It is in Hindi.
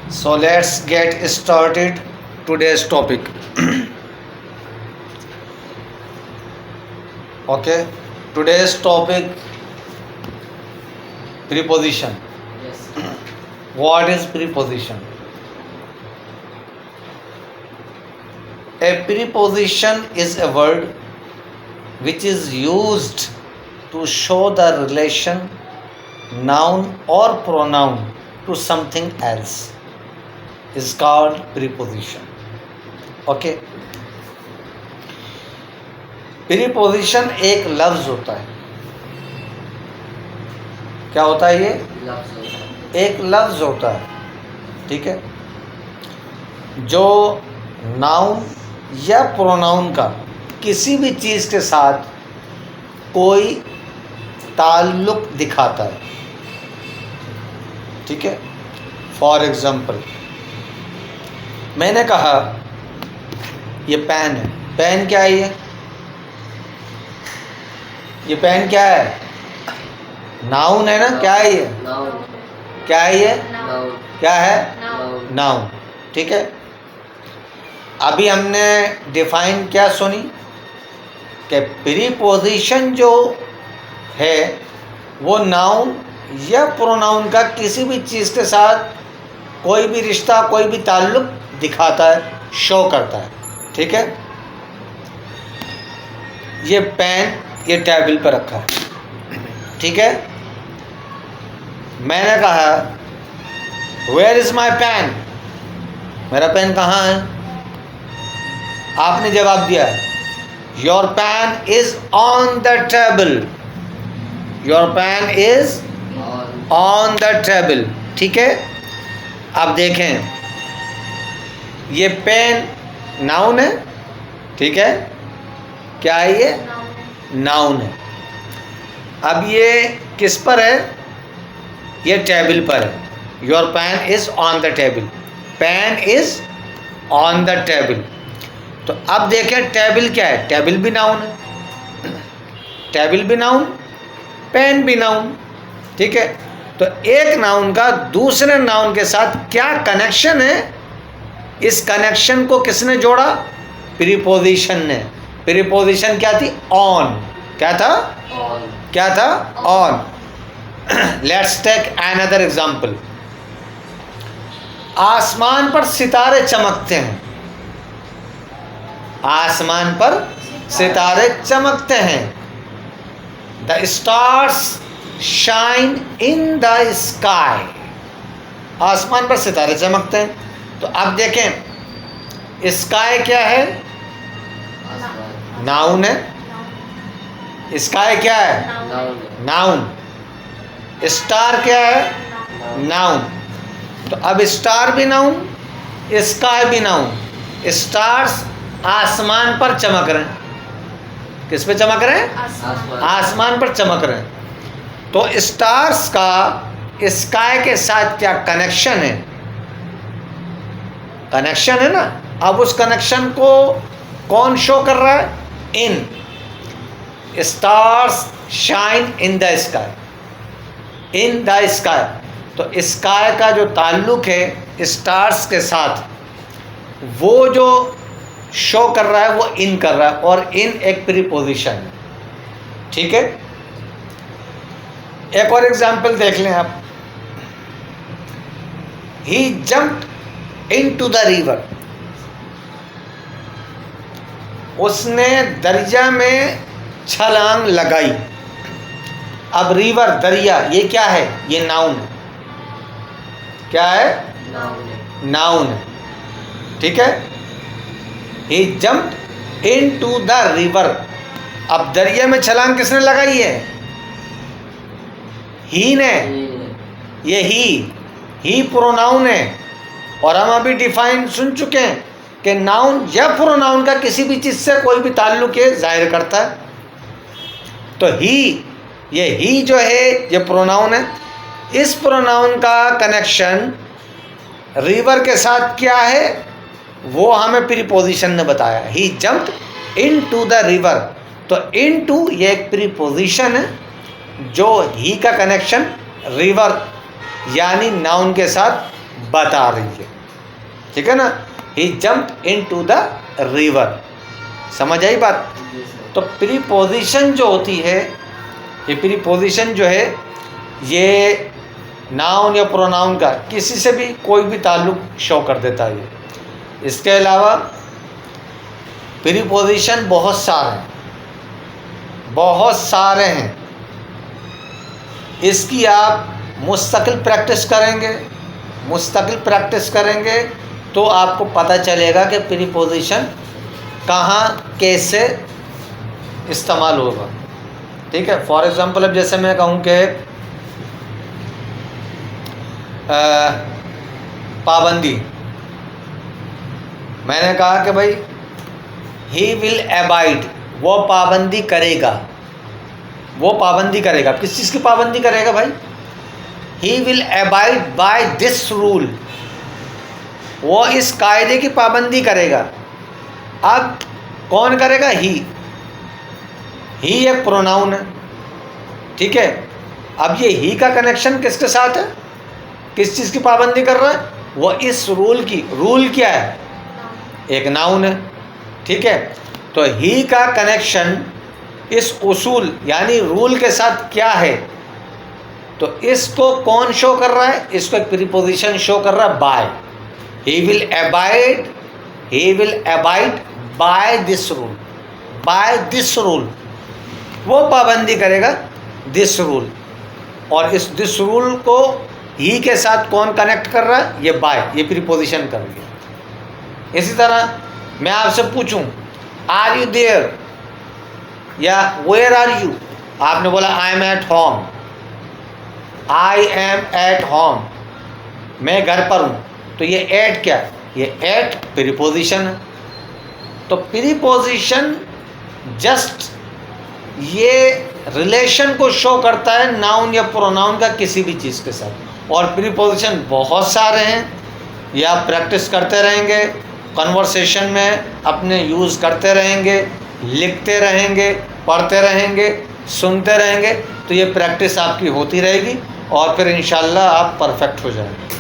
So let's get started today's topic. Okay, today's topic preposition. Yes. What is preposition? A preposition is a word which is used to show the relation, noun or pronoun to something else is called preposition. Okay. Preposition एक लफ्ज होता है. क्या होता है ये? लफ्ज होता है। एक लफ्ज होता है. ठीक है, जो नाउन या प्रोनाउन का किसी भी चीज़ के साथ कोई ताल्लुक दिखाता है. ठीक है, फॉर एग्जाम्पल मैंने कहा ये पेन है. पेन क्या है ये पेन क्या है? नाउन है ना. क्या है ये? नाउन। क्या है ये? नाउन। क्या है? नाउन। नाउन. ठीक है, अभी हमने डिफाइन क्या सुनी कि प्रीपोजिशन जो है वो नाउन या प्रोनाउन का किसी भी चीज़ के साथ कोई भी रिश्ता, कोई भी ताल्लुक दिखाता है, शो करता है. ठीक है, ये पेन ये टेबल पर रखा है. ठीक है, मैंने कहा वेयर इज़ माई पेन, मेरा पेन कहाँ है? आपने जवाब दिया your pen is on the table. Your pen is और ऑन द टेबल. ठीक है, अब देखें ये पेन नाउन है. ठीक है, क्या है ये? नाउन है. अब ये किस पर है? ये टेबल पर है. Your pen is on the table. Pen is on the table. तो अब देखें टेबल क्या है? टेबल भी नाउन है. टेबल भी नाउन, पेन भी नाउन. ठीक है, तो एक नाउन का दूसरे नाउन के साथ क्या कनेक्शन है? इस कनेक्शन को किसने जोड़ा? प्रीपोजिशन ने. प्रीपोजिशन क्या थी? ऑन. क्या था? ऑन। क्या था? On. Let's take another example. आसमान पर सितारे चमकते हैं. आसमान पर सितारे चमकते हैं. The stars shine in the sky. आसमान पर सितारे चमकते हैं. तो अब देखें स्काई क्या है? आसमान। नाउन है. स्काई क्या है? नाउन। नाउन. स्टार क्या है? नाउन. तो अब स्टार भी नाउन, स्काई भी नाउन. स्टार्स आसमान पर चमक रहे हैं. किस पे चमक रहे हैं? आसमान। आसमान पर चमक रहे हैं. तो स्टार्स का स्काई के साथ क्या कनेक्शन है? कनेक्शन है ना. अब उस कनेक्शन को कौन शो कर रहा है? In. Stars shine in the sky. In the sky. तो स्काई का जो ताल्लुक है स्टार्स के साथ, वो जो शो कर रहा है वो इन कर रहा है, और इन एक प्रीपोजिशन है. ठीक है, एक और एग्जाम्पल देख लें आप. ही जंप्ड इनटू द रिवर. उसने दरिया में छलांग लगाई. अब रिवर, दरिया, ये क्या है? ये नाउन है. क्या है? नाउन। नाउन है. ठीक है, ही जंप्ड इनटू द रिवर. अब दरिया में छलांग किसने लगाई है? ही ने. ये ही प्रोनाउन है. और हम अभी डिफाइन सुन चुके हैं कि नाउन या प्रोनाउन का किसी भी चीज़ से कोई भी ताल्लुक है जाहिर करता है. तो ही जो है ये प्रोनाउन है. इस प्रोनाउन का कनेक्शन रिवर के साथ क्या है वो हमें प्रीपोजिशन ने बताया. ही जंप्ड इनटू द रिवर. तो इनटू ये एक प्रीपोजिशन है जो ही का कनेक्शन रिवर यानी नाउन के साथ बता रही है, ठीक है ना। He jump into the river, समझ आई बात। जी सर। तो प्रीपोजिशन जो होती है, ये प्रीपोजिशन जो है ये नाउन या प्रोनाउन का किसी से भी कोई भी ताल्लुक शो कर देता है। इसके अलावा प्रीपोजिशन बहुत सारे हैं। इसकी आप मुस्तकिल प्रैक्टिस करेंगे तो आपको पता चलेगा कि प्रीपोजिशन कहाँ कैसे इस्तेमाल होगा, ठीक है। फॉर एग्ज़ाम्पल अब जैसे मैं कहूँ कि पाबंदी, मैंने कहा कि भाई ही विल अबाइड, वो पाबंदी करेगा। किस चीज़ की पाबंदी करेगा भाई? ही will abide by this rule, वो इस कायदे की पाबंदी करेगा। अब कौन करेगा? ही एक प्रोनाउन है, ठीक है। अब ये ही का कनेक्शन किसके साथ है? किस चीज़ की पाबंदी कर रहा है? वो इस रूल की। रूल क्या है? एक नाउन है, ठीक है। तो ही का कनेक्शन इस उसूल यानी रूल के साथ क्या है? तो इसको कौन शो कर रहा है? इसको एक प्रीपोजिशन शो कर रहा है, by. He will abide by this rule, वो पाबंदी करेगा दिस रूल। और इस दिस रूल को ही के साथ कौन कनेक्ट कर रहा है? ये बाय, ये प्रीपोजिशन कर रही है। इसी तरह मैं आपसे पूछूं आर यू देयर या वेयर आर यू, आपने बोला आई एम एट होम, मैं घर पर हूँ। तो ये एट क्या है? ये एट प्रीपोजिशन है। तो प्रीपोजिशन जस्ट ये रिलेशन को शो करता है नाउन या प्रोनाउन का किसी भी चीज़ के साथ। और प्रीपोजिशन बहुत सारे हैं, ये आप प्रैक्टिस करते रहेंगे, कन्वर्सेशन में अपने यूज़ करते रहेंगे, लिखते रहेंगे, पढ़ते रहेंगे, सुनते रहेंगे, तो ये प्रैक्टिस आपकी होती रहेगी और फिर इंशाल्लाह आप परफेक्ट हो जाएंगे।